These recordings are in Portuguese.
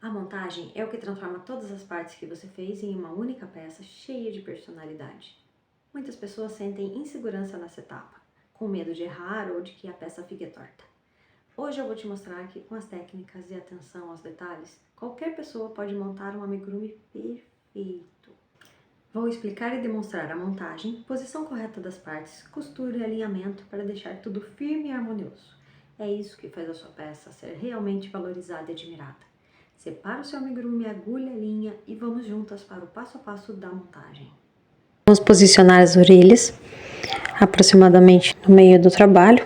A montagem é o que transforma todas as partes que você fez em uma única peça cheia de personalidade. Muitas pessoas sentem insegurança nessa etapa, com medo de errar ou de que a peça fique torta. Hoje eu vou te mostrar que com as técnicas e atenção aos detalhes, qualquer pessoa pode montar um amigurumi perfeito. Vou explicar e demonstrar a montagem, posição correta das partes, costura e alinhamento para deixar tudo firme e harmonioso. É isso que faz a sua peça ser realmente valorizada e admirada. Separa o seu amigurumi, agulha, linha e vamos juntas para o passo a passo da montagem. Vamos posicionar as orelhas aproximadamente no meio do trabalho,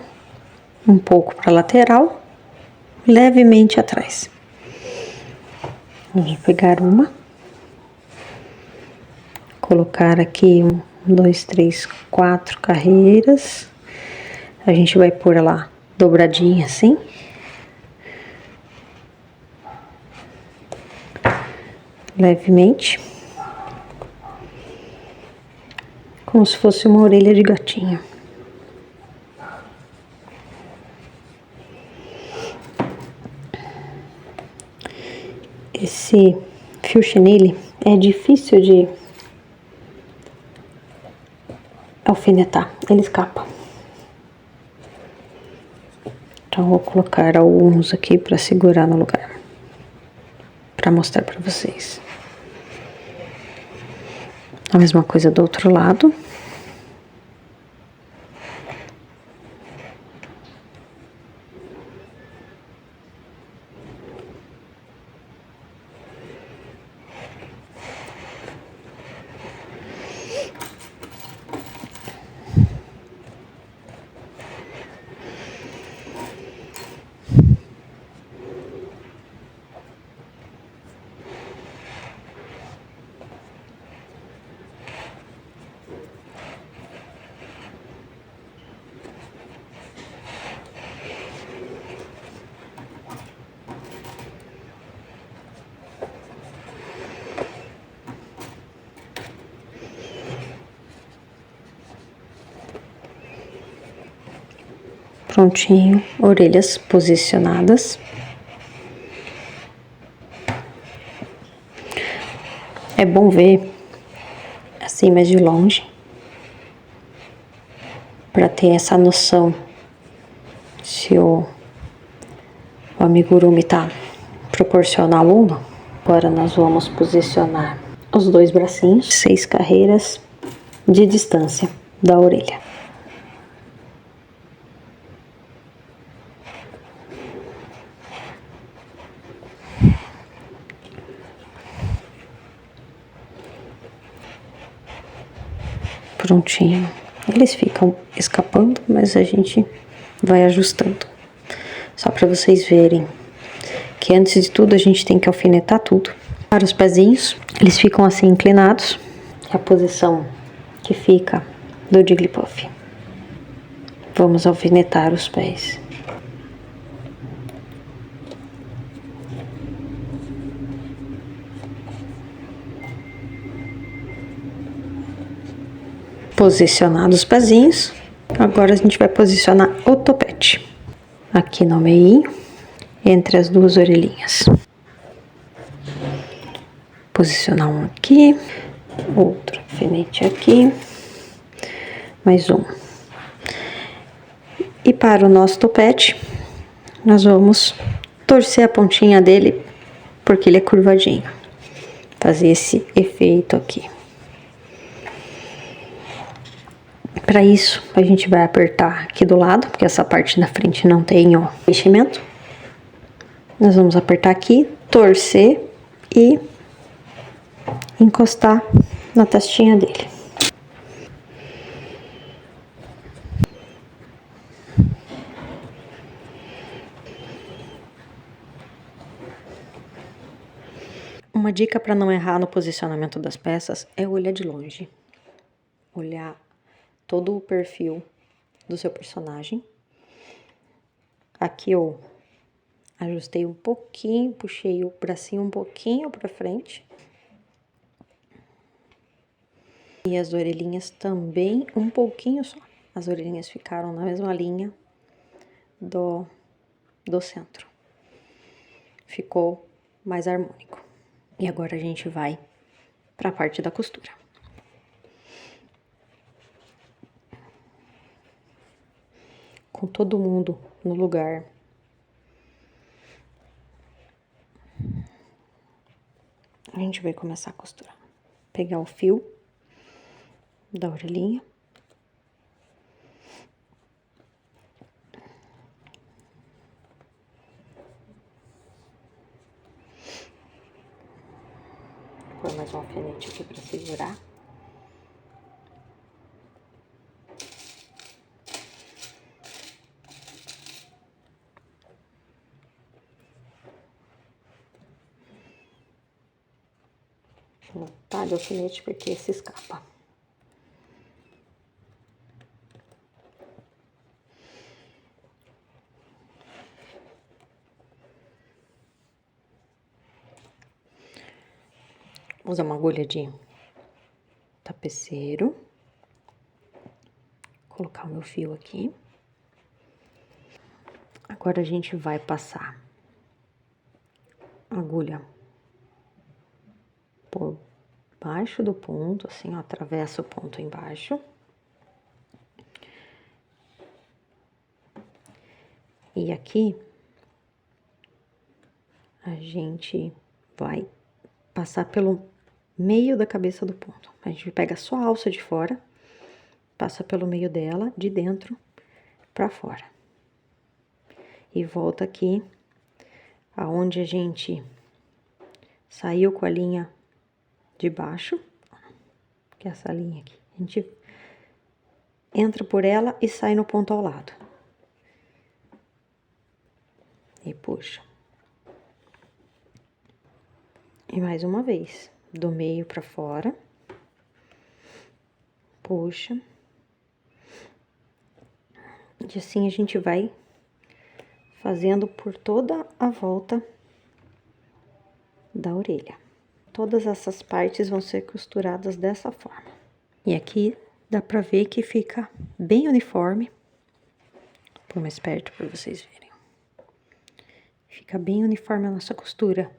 um pouco para a lateral, levemente atrás. Vamos pegar uma, colocar aqui 1, 2, 3, 4 carreiras. A gente vai pôr ela dobradinha assim. Levemente. Como se fosse uma orelha de gatinho. Esse fio chenille é difícil de alfinetar, ele escapa. Então vou colocar alguns aqui para segurar no lugar, para mostrar para vocês. A mesma coisa do outro lado. Prontinho, orelhas posicionadas. É bom ver assim mais de longe, para ter essa noção se o amigurumi tá proporcional ou não. Agora nós vamos posicionar os dois bracinhos, 6 carreiras de distância da orelha. Prontinho. Eles ficam escapando, mas a gente vai ajustando. Só para vocês verem que antes de tudo a gente tem que alfinetar tudo. Para os pezinhos, eles ficam assim inclinados. É a posição que fica do Jigglypuff. Vamos alfinetar os pés. Posicionados os pezinhos, agora a gente vai posicionar o topete. Aqui no meio, entre as duas orelhinhas. Posicionar um aqui, outro alfinete aqui, mais um. E para o nosso topete, nós vamos torcer a pontinha dele, porque ele é curvadinho. Fazer esse efeito aqui. Para isso, a gente vai apertar aqui do lado, porque essa parte da frente não tem o enchimento. Nós vamos apertar aqui, torcer e encostar na testinha dele. Uma dica para não errar no posicionamento das peças é olhar de longe. Olhar todo o perfil do seu personagem. Aqui eu ajustei um pouquinho, puxei o bracinho um pouquinho para frente. E as orelhinhas também um pouquinho só. As orelhinhas ficaram na mesma linha do centro. Ficou mais harmônico. E agora a gente vai para a parte da costura. Com todo mundo no lugar. A gente vai começar a costurar. Pegar o fio da orelhinha. Vou pôr mais um alfinete aqui para segurar. Não tá de alfinete porque se escapa. Vou usar uma agulha de tapeceiro. Colocar o meu fio aqui. Agora a gente vai passar a agulha por baixo do ponto, assim, ó, atravessa o ponto embaixo. E aqui a gente vai passar pelo meio da cabeça do ponto. A gente pega só a alça de fora, passa pelo meio dela, de dentro pra fora. E volta aqui, aonde a gente saiu com a linha de baixo, que é essa linha aqui. A gente entra por ela e sai no ponto ao lado. E puxa. E mais uma vez, do meio pra fora. Puxa. E assim a gente vai fazendo por toda a volta da orelha. Todas essas partes vão ser costuradas dessa forma. E aqui dá pra ver que fica bem uniforme. Vou pôr mais perto pra vocês verem. Fica bem uniforme a nossa costura.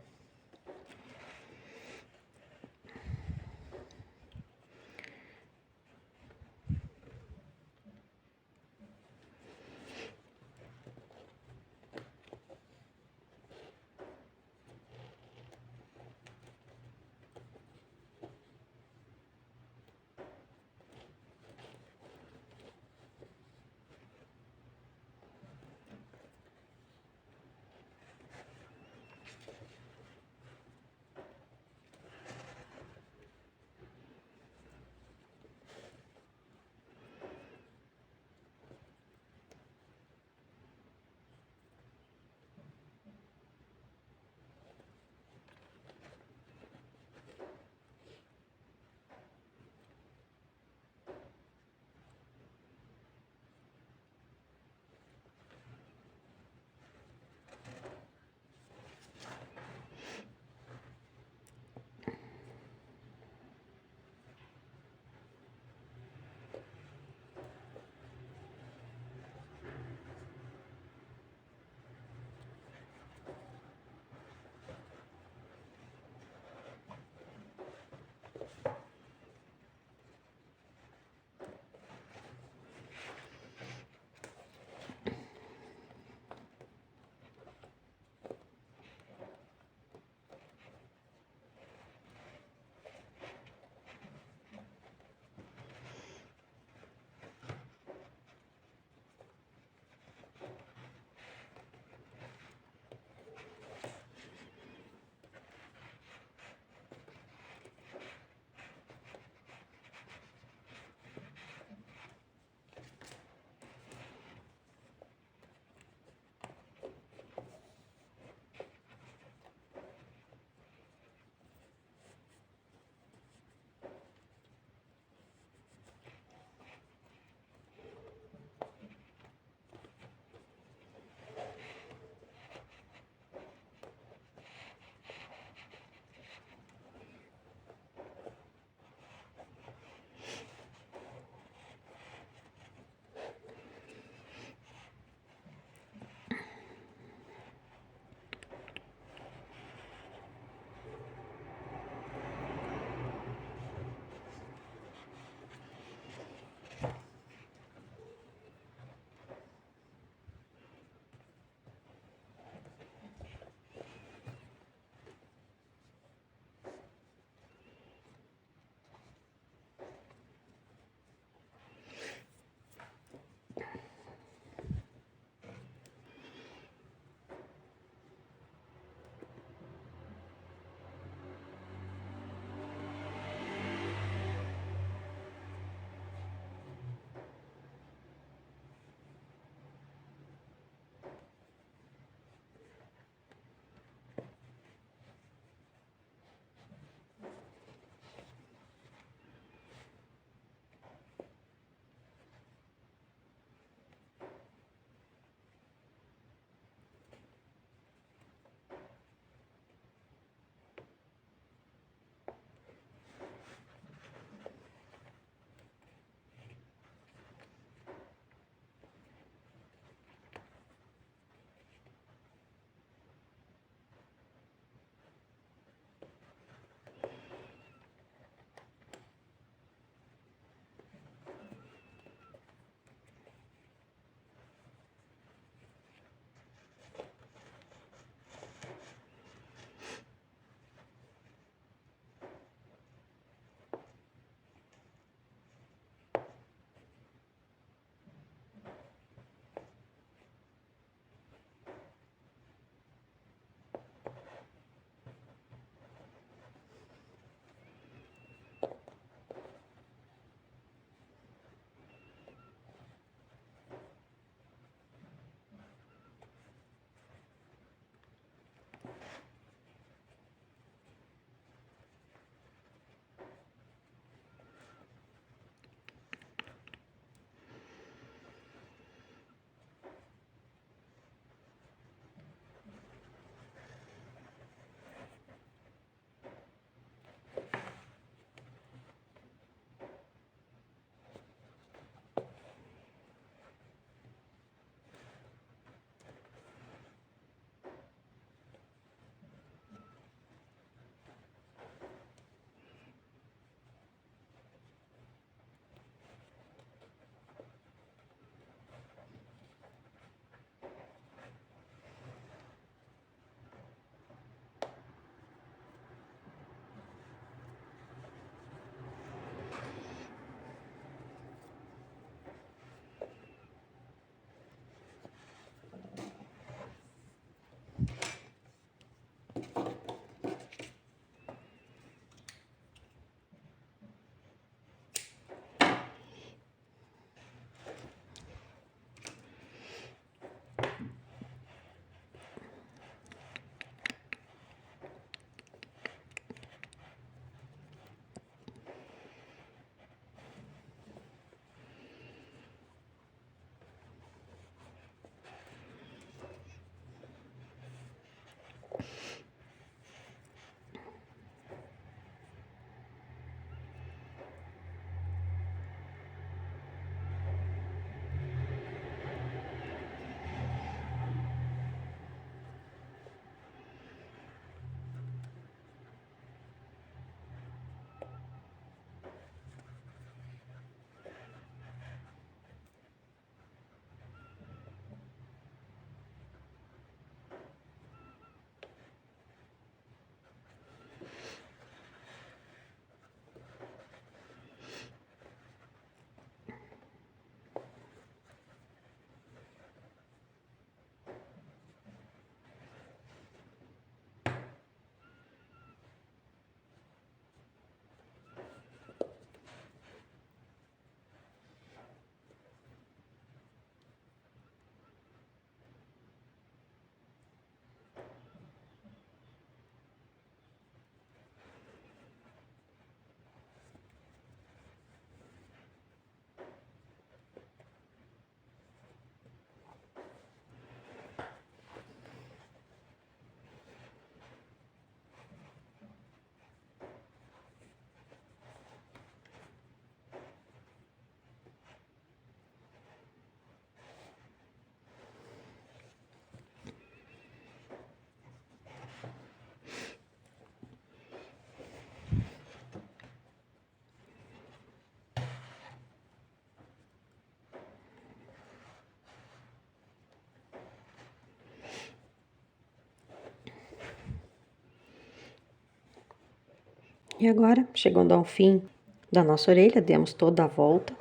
E agora, chegando ao fim da nossa orelha, demos toda a volta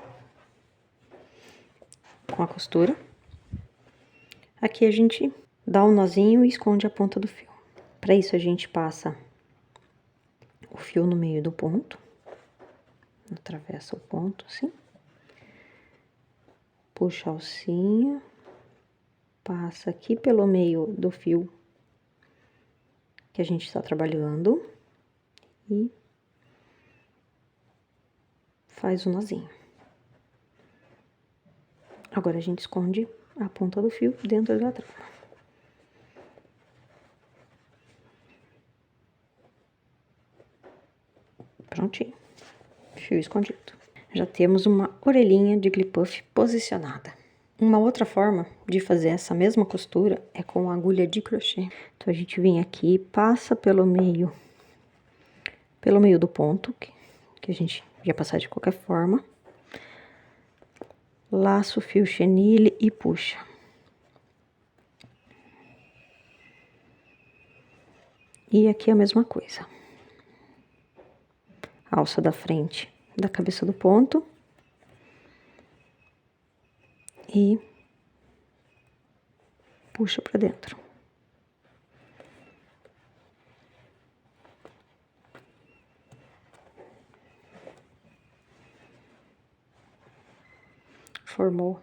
com a costura. Aqui a gente dá um nozinho e esconde a ponta do fio. Para isso a gente passa o fio no meio do ponto, atravessa o ponto assim, puxa a alcinha, passa aqui pelo meio do fio que a gente está trabalhando e faz o nozinho. Agora a gente esconde a ponta do fio dentro da trama. Prontinho, fio escondido. Já temos uma orelhinha de gliss puff posicionada. Uma outra forma de fazer essa mesma costura é com agulha de crochê. Então a gente vem aqui, passa pelo meio do ponto, que a gente ia passar de qualquer forma. Laça o fio chenille e puxa. E aqui a mesma coisa. Alça da frente da cabeça do ponto. E puxa pra dentro. Formou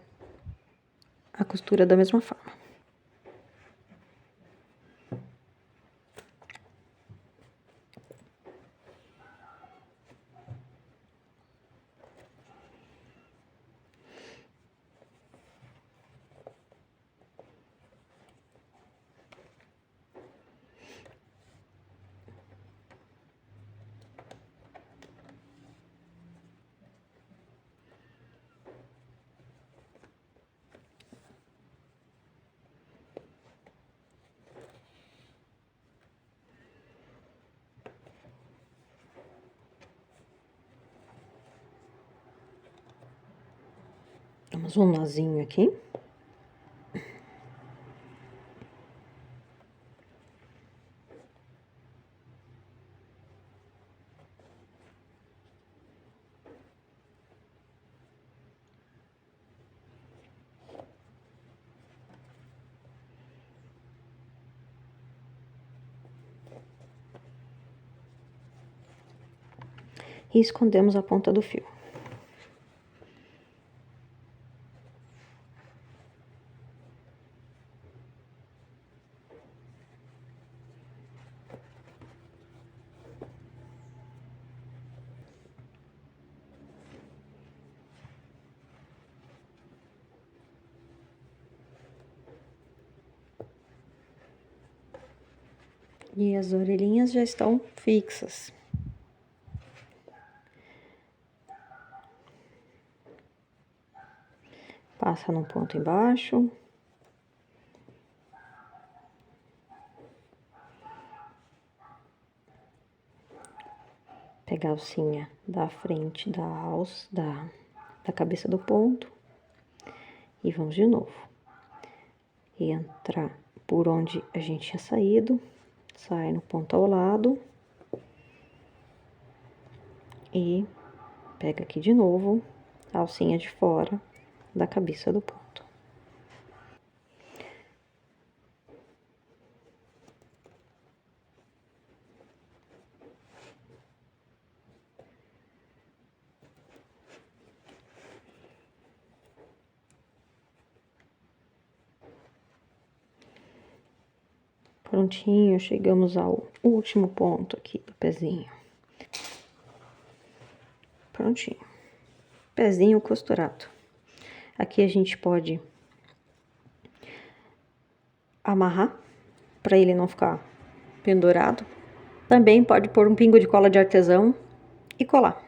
a costura da mesma forma. Damos um nozinho aqui. E escondemos a ponta do fio. E as orelhinhas já estão fixas. Passa num ponto embaixo. Pega a alcinha da frente da alça, da cabeça do ponto. E vamos de novo. E entrar por onde a gente tinha saído. Sai no ponto ao lado. E pega aqui de novo a alcinha de fora da cabeça do ponto. Prontinho, chegamos ao último ponto aqui do pezinho. Prontinho. Pezinho costurado. Aqui a gente pode amarrar para ele não ficar pendurado. Também pode pôr um pingo de cola de artesão e colar.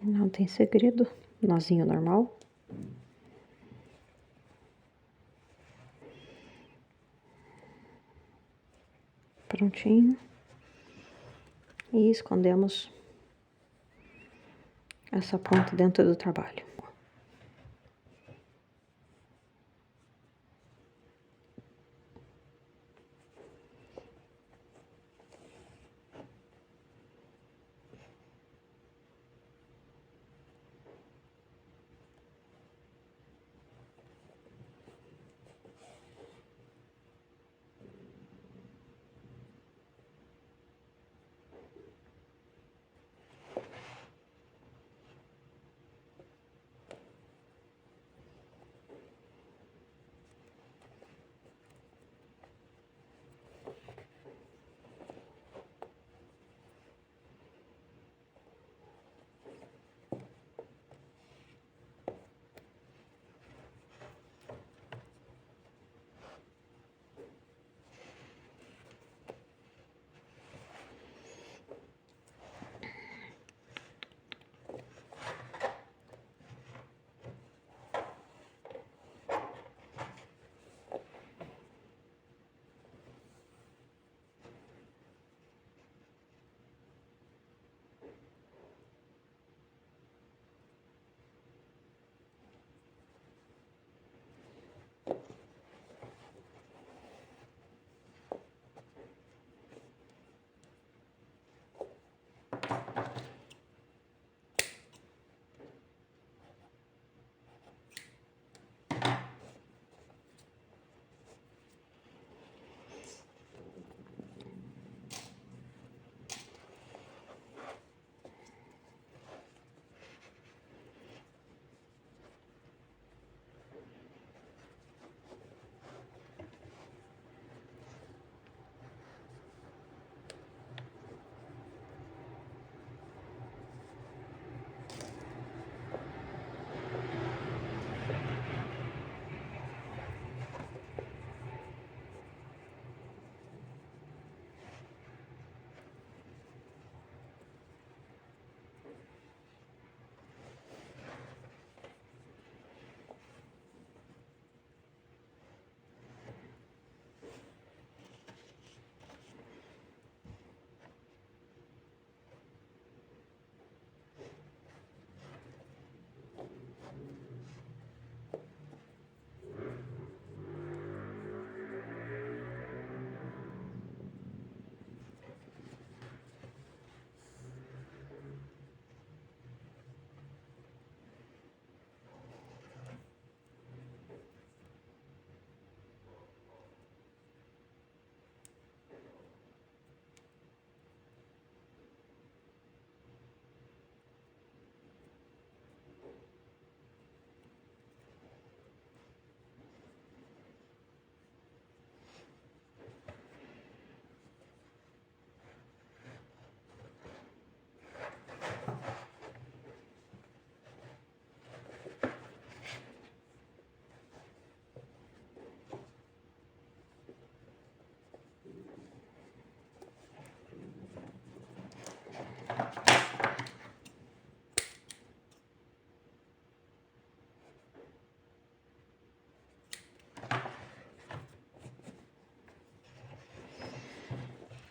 Não tem segredo, nozinho normal. Prontinho. E escondemos essa ponta dentro do trabalho.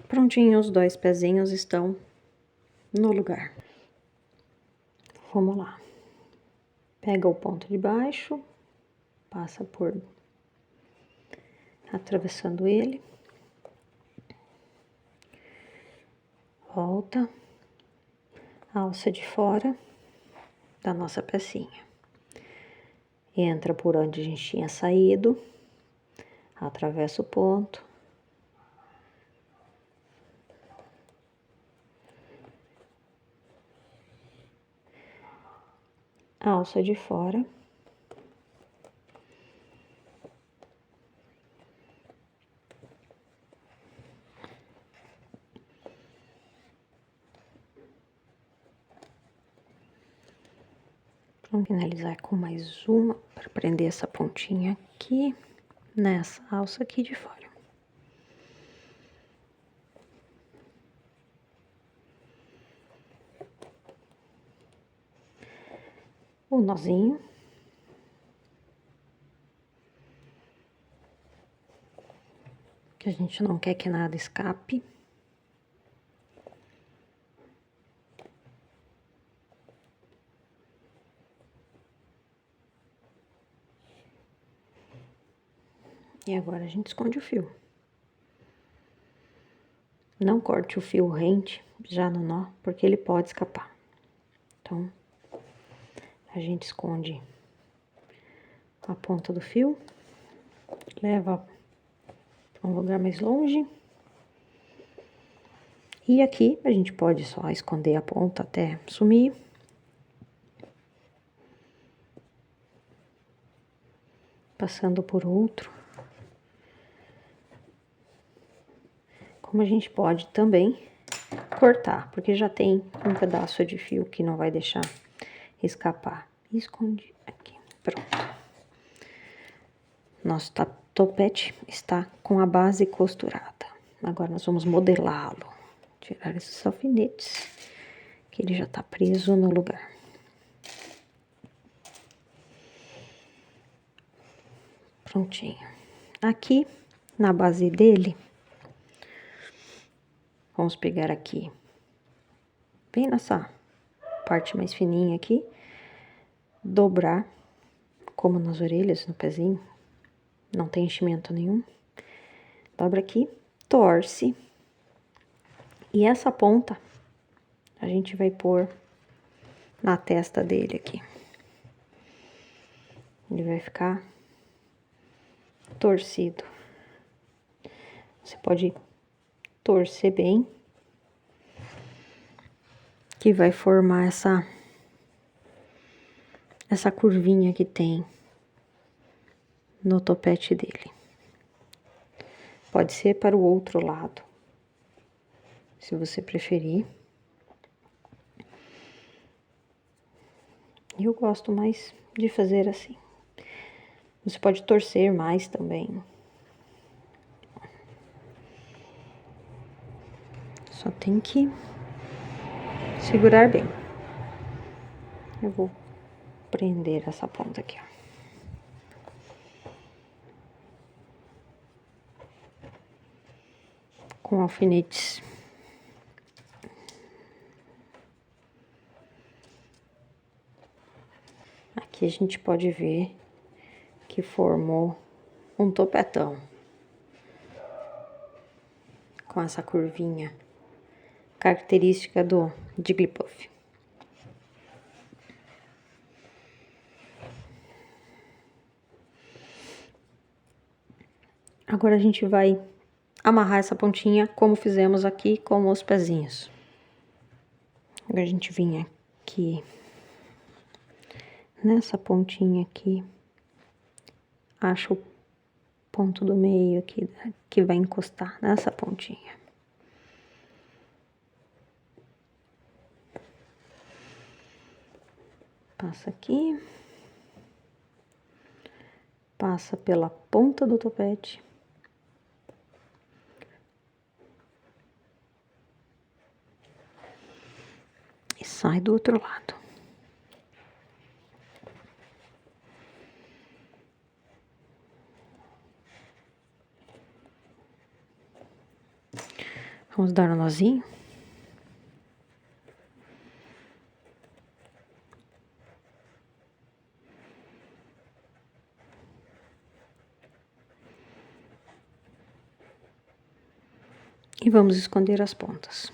Prontinho, os dois pezinhos estão no lugar. Vamos lá. Pega o ponto de baixo, passa por atravessando ele, volta, alça de fora da nossa pecinha. Entra por onde a gente tinha saído, atravessa o ponto. Alça de fora. Vamos finalizar com mais uma para prender essa pontinha aqui nessa alça aqui de fora. o nozinho. Que a gente não quer que nada escape. E agora a gente esconde o fio. Não corte o fio rente já no nó, porque ele pode escapar. Então, a gente esconde a ponta do fio, leva para um lugar mais longe. E aqui a gente pode só esconder a ponta até sumir. Passando por outro. Como a gente pode também cortar, porque já tem um pedaço de fio que não vai deixar escapar. Esconde aqui, pronto. Nosso topete está com a base costurada. Agora nós vamos modelá-lo. Tirar esses alfinetes, que ele já tá preso no lugar. Prontinho. Aqui, na base dele, vamos pegar aqui, bem nessa parte mais fininha aqui, dobrar, como nas orelhas, no pezinho, não tem enchimento nenhum. Dobra aqui, torce, e essa ponta a gente vai pôr na testa dele aqui. Ele vai ficar torcido. Você pode torcer bem, que vai formar essa curvinha que tem no topete dele. Pode ser para o outro lado, se você preferir. Eu gosto mais de fazer assim. Você pode torcer mais também. Só tem que segurar bem. Eu vou prender essa ponta aqui, ó. Com alfinetes. Aqui a gente pode ver que formou um topetão. Com essa curvinha característica do Jigglypuff. Agora a gente vai amarrar essa pontinha como fizemos aqui com os pezinhos. Agora a gente vem aqui nessa pontinha aqui, acha o ponto do meio aqui que vai encostar nessa pontinha. Passa aqui, passa pela ponta do topete. E sai do outro lado. Vamos dar um nozinho. E vamos esconder as pontas.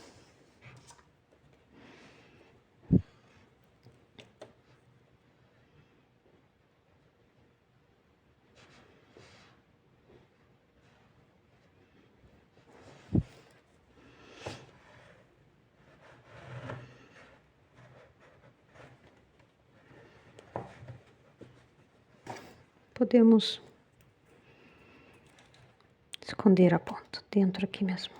Podemos esconder a ponta dentro aqui mesmo.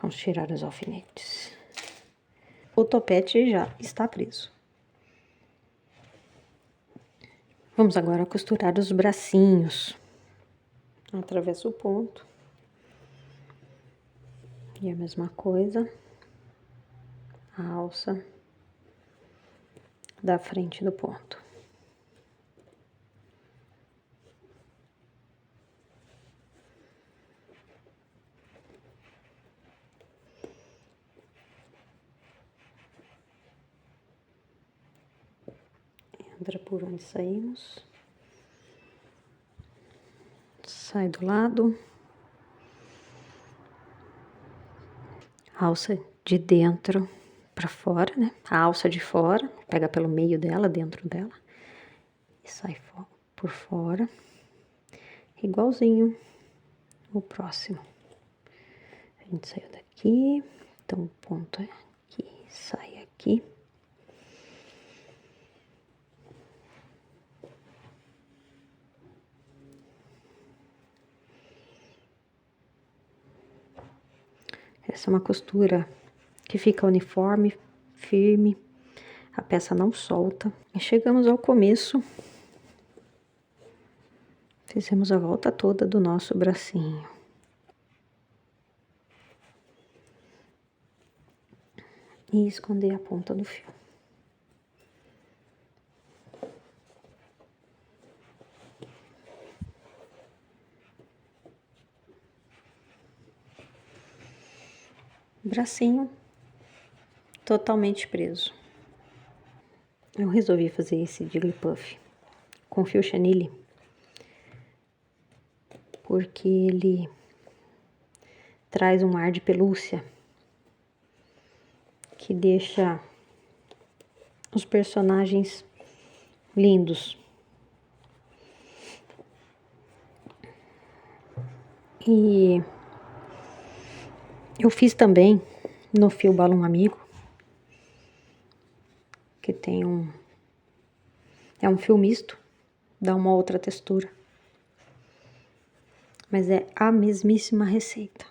Vamos tirar os alfinetes. O topete já está preso. Vamos agora costurar os bracinhos. Atravessa o ponto. E a mesma coisa, a alça da frente do ponto. Entra por onde saímos. Sai do lado. Alça de dentro para fora, né? A alça de fora, pega pelo meio dela, dentro dela. E sai por fora. Igualzinho o próximo. A gente saiu daqui. Então, o ponto é aqui. Sai aqui. Essa é uma costura que fica uniforme, firme, a peça não solta. E chegamos ao começo, fizemos a volta toda do nosso bracinho. E esconder a ponta do fio. Bracinho totalmente preso. Eu resolvi fazer esse Jigglypuff com fio chenille, porque ele traz um ar de pelúcia que deixa os personagens lindos. E eu fiz também no fio Balão Amigo, que tem é um fio misto, dá uma outra textura. Mas é a mesmíssima receita.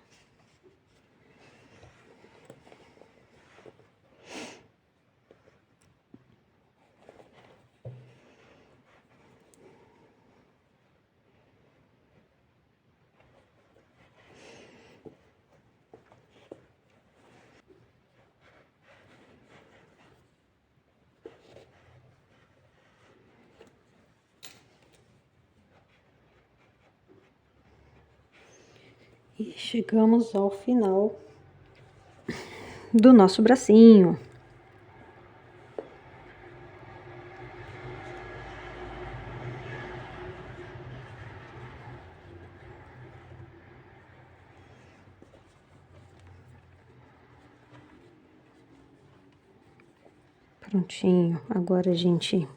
E chegamos ao final do nosso bracinho. Prontinho. Agora a gente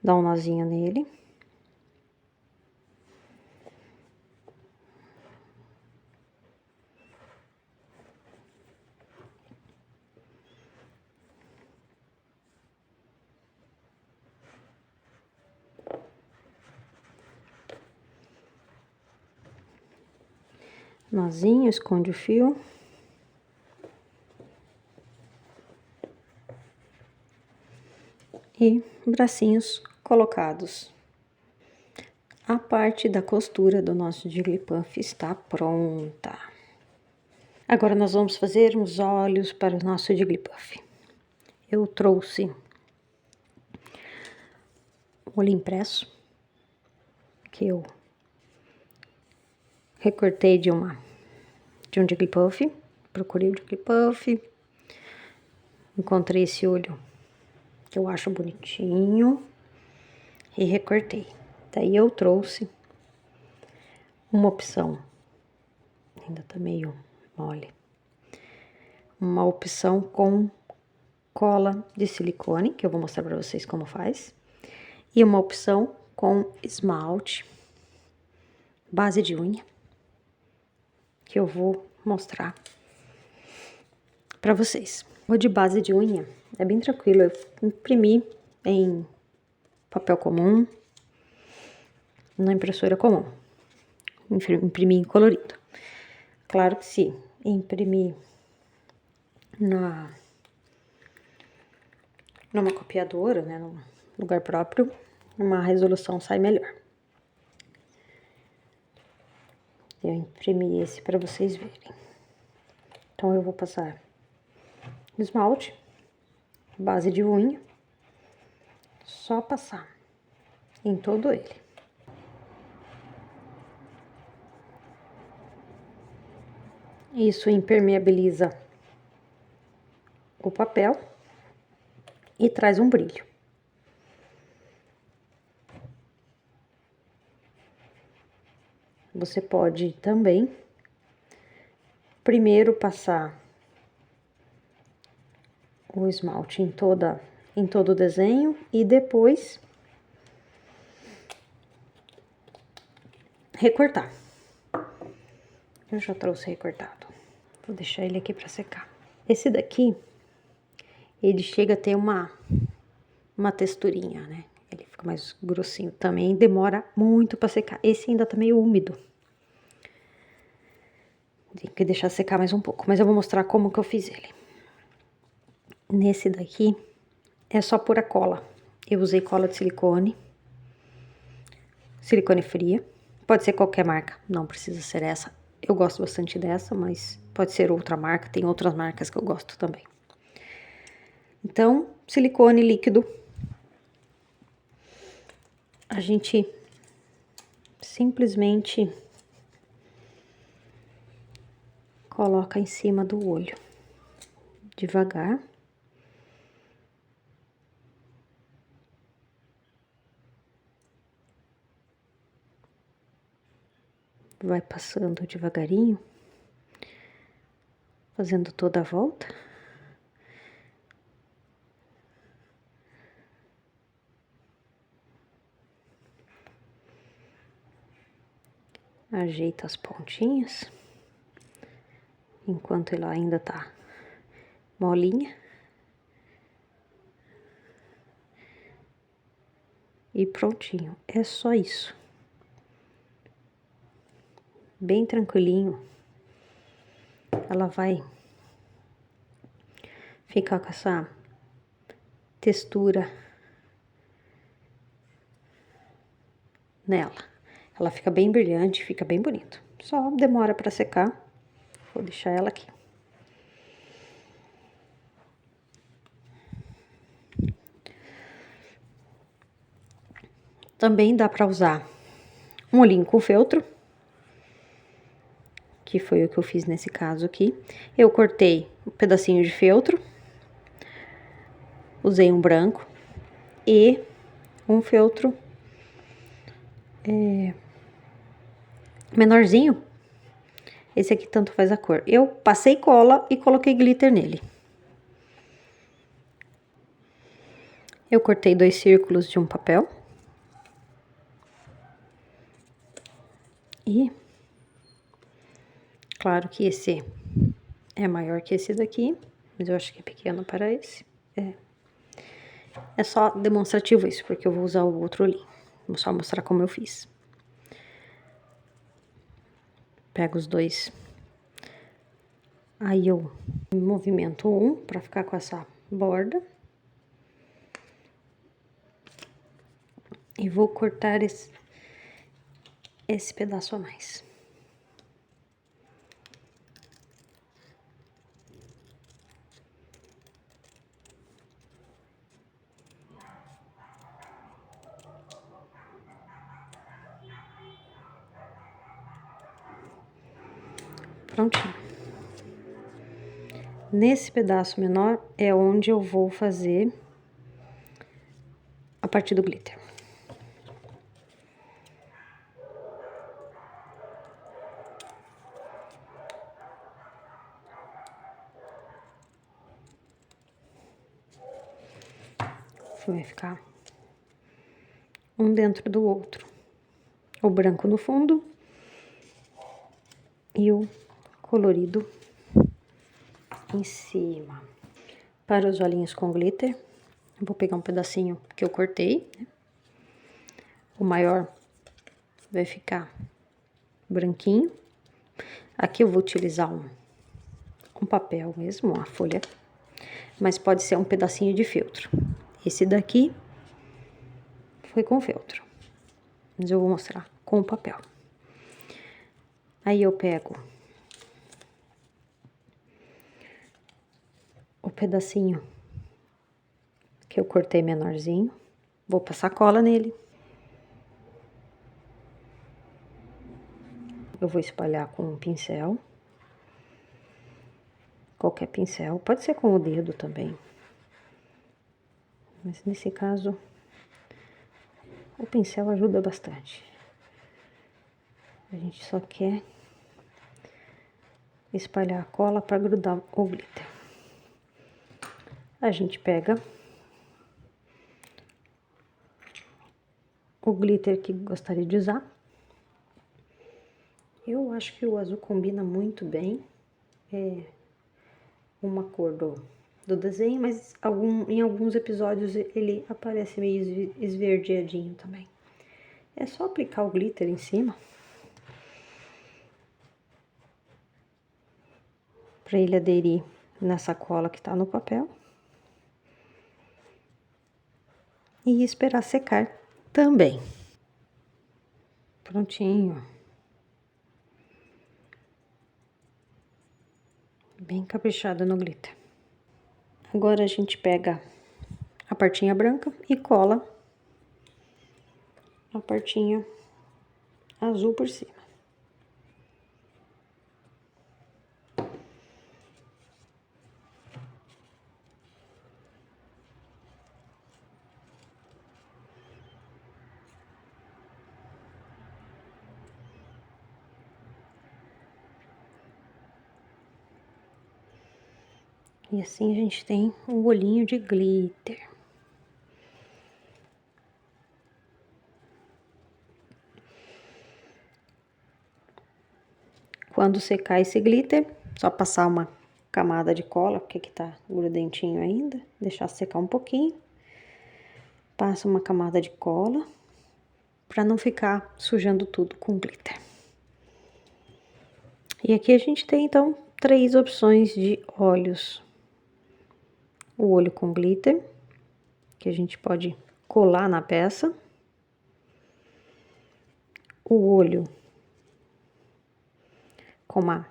dá um nozinho nele. Nozinho, esconde o fio. E bracinhos colocados. A parte da costura do nosso Jigglypuff está pronta. Agora nós vamos fazer uns olhos para o nosso Jigglypuff. Eu trouxe o olho impresso, que eu recortei de um Jigglypuff. Procurei o Jigglypuff, encontrei esse olho que eu acho bonitinho e recortei. Daí eu trouxe uma opção, ainda tá meio mole, uma opção com cola de silicone, que eu vou mostrar pra vocês como faz, e uma opção com esmalte, base de unha, que eu vou mostrar pra vocês. O de base de unha é bem tranquilo, eu imprimi em papel comum, na impressora comum, imprimi em colorido. Claro que se imprimir numa copiadora, né, num lugar próprio, uma resolução sai melhor. Eu imprimi esse para vocês verem. Então, eu vou passar esmalte, base de unha, só passar em todo ele. Isso impermeabiliza o papel e traz um brilho. Você pode também primeiro passar o esmalte em todo o desenho e depois recortar. Eu já trouxe recortado. Vou deixar ele aqui para secar. Esse daqui, ele chega a ter uma texturinha, né? Ele fica mais grossinho. Também demora muito para secar. Esse ainda tá meio úmido. Tem que deixar secar mais um pouco, mas eu vou mostrar como que eu fiz ele. Nesse daqui, é só pôr a cola. Eu usei cola de silicone fria. Pode ser qualquer marca, não precisa ser essa. Eu gosto bastante dessa, mas pode ser outra marca. Tem outras marcas que eu gosto também. Então, silicone líquido. A gente simplesmente coloca em cima do olho, devagar. Vai passando devagarinho, fazendo toda a volta. Ajeita as pontinhas, enquanto ela ainda tá molinha. E prontinho, é só isso. Bem tranquilinho. Ela vai ficar com essa textura nela. Ela fica bem brilhante, fica bem bonito. Só demora para secar. Vou deixar ela aqui. Também dá para usar um olhinho com feltro, que foi o que eu fiz nesse caso aqui. Eu cortei um pedacinho de feltro, usei um branco e um feltro menorzinho. Esse aqui tanto faz a cor. Eu passei cola e coloquei glitter nele. Eu cortei 2 círculos de um papel. E claro que esse é maior que esse daqui, mas eu acho que é pequeno para esse. É só demonstrativo isso, porque eu vou usar o outro ali. Vou só mostrar como eu fiz. Pego os dois. Aí eu movimento um para ficar com essa borda. E vou cortar esse pedaço a mais. Prontinho. Nesse pedaço menor é onde eu vou fazer a parte do glitter. Vai ficar um dentro do outro. O branco no fundo e o colorido em cima. Para os olhinhos com glitter, eu vou pegar um pedacinho que eu cortei, né? O maior vai ficar branquinho. Aqui eu vou utilizar um papel mesmo, uma folha, mas pode ser um pedacinho de feltro. Esse daqui foi com feltro, mas eu vou mostrar com o papel. Aí eu pego pedacinho que eu cortei menorzinho. Vou passar cola nele. Eu vou espalhar com um pincel. Qualquer pincel, pode ser com o dedo também. Mas nesse caso, o pincel ajuda bastante. A gente só quer espalhar a cola para grudar o glitter. A gente pega o glitter que gostaria de usar. Eu acho que o azul combina muito bem. É uma cor do desenho, mas em alguns episódios ele aparece meio esverdeadinho também. É só aplicar o glitter em cima. Para ele aderir nessa cola que tá no papel. E esperar secar também. Prontinho. Bem caprichado no glitter. Agora a gente pega a partinha branca e cola a partinha azul por cima. E assim a gente tem um olhinho de glitter. Quando secar esse glitter, só passar uma camada de cola, porque aqui tá grudentinho ainda. Deixar secar um pouquinho. Passa uma camada de cola, pra não ficar sujando tudo com glitter. E aqui a gente tem, então, 3 opções de olhos. O olho com glitter, que a gente pode colar na peça. O olho com uma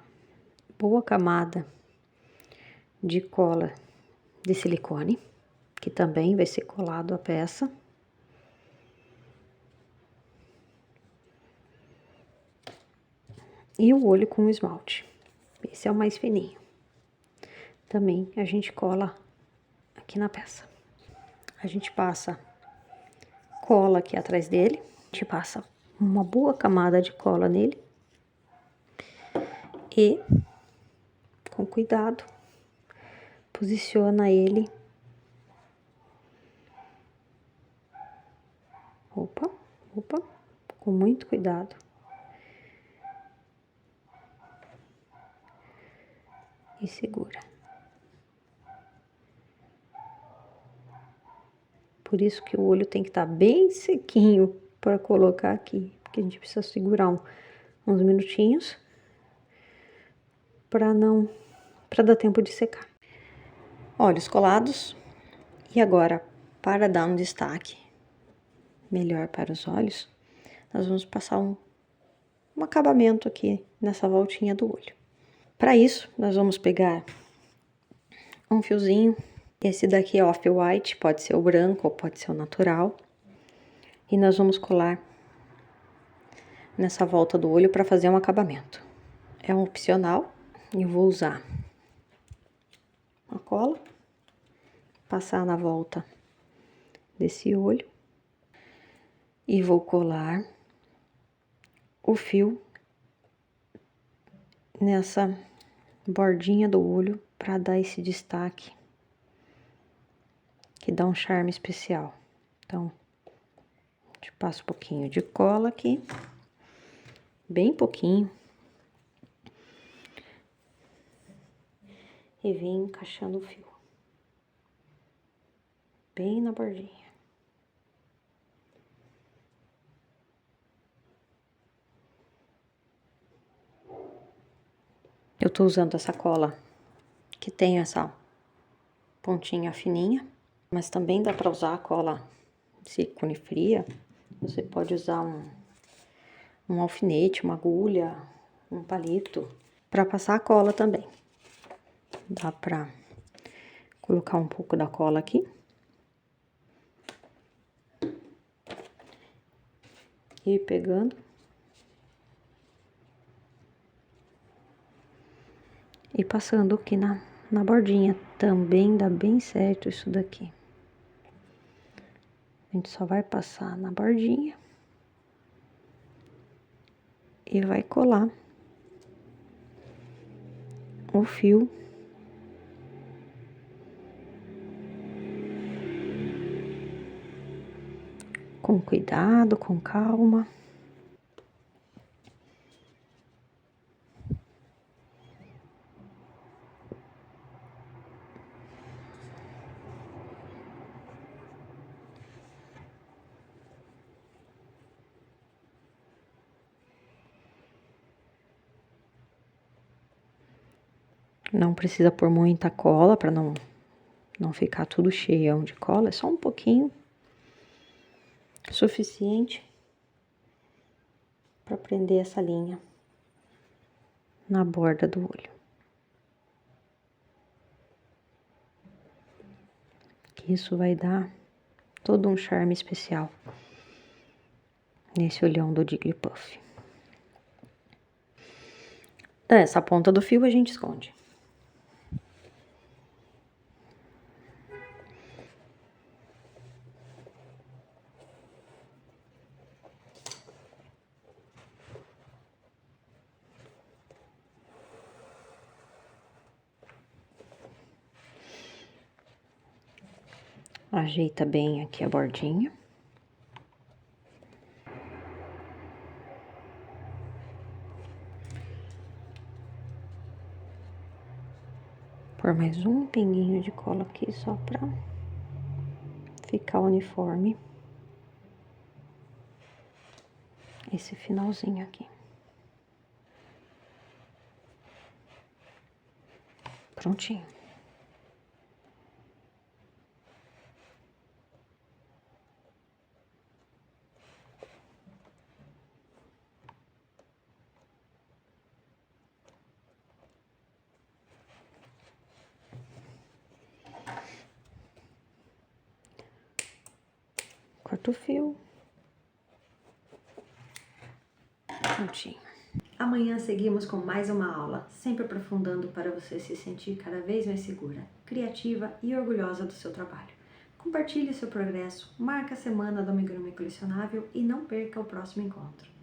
boa camada de cola de silicone, que também vai ser colado à peça. E o olho com esmalte. Esse é o mais fininho. Também a gente cola aqui na peça. A gente passa cola aqui atrás dele. A gente passa uma boa camada de cola nele. E, com cuidado, posiciona ele. Opa, opa, com muito cuidado. E segura. Por isso que o olho tem que estar bem sequinho para colocar aqui, porque a gente precisa segurar uns minutinhos para dar tempo de secar. Olhos colados. E agora, para dar um destaque melhor para os olhos, nós vamos passar um acabamento aqui nessa voltinha do olho. Para isso, nós vamos pegar um fiozinho. Esse daqui é off-white, pode ser o branco ou pode ser o natural. E nós vamos colar nessa volta do olho para fazer um acabamento. É um opcional. Eu vou usar a cola, passar na volta desse olho e vou colar o fio nessa bordinha do olho para dar esse destaque que dá um charme especial. Então, a gente passa um pouquinho de cola aqui, bem pouquinho, e vem encaixando o fio bem na bordinha. Eu tô usando essa cola que tem essa pontinha fininha, mas também dá para usar a cola silicone fria. Você pode usar um alfinete, uma agulha, um palito para passar a cola também. Dá para Colocar um pouco da cola aqui. E pegando. E passando aqui na bordinha. Também dá bem certo isso daqui. A gente só vai passar na bordinha. E vai colar o fio. Com cuidado, com calma. Não precisa pôr muita cola para não ficar tudo cheião de cola, é só um pouquinho suficiente para prender essa linha na borda do olho. Que isso vai dar todo um charme especial nesse olhão do Jigglypuff. Então, essa ponta do fio a gente esconde. Ajeita bem aqui a bordinha. Por mais um pinguinho de cola aqui só pra ficar uniforme. Esse finalzinho aqui. Prontinho. Corta o fio. Prontinho. Amanhã seguimos com mais uma aula, sempre aprofundando para você se sentir cada vez mais segura, criativa e orgulhosa do seu trabalho. Compartilhe seu progresso, marque a semana do amigurumi colecionável e não perca o próximo encontro.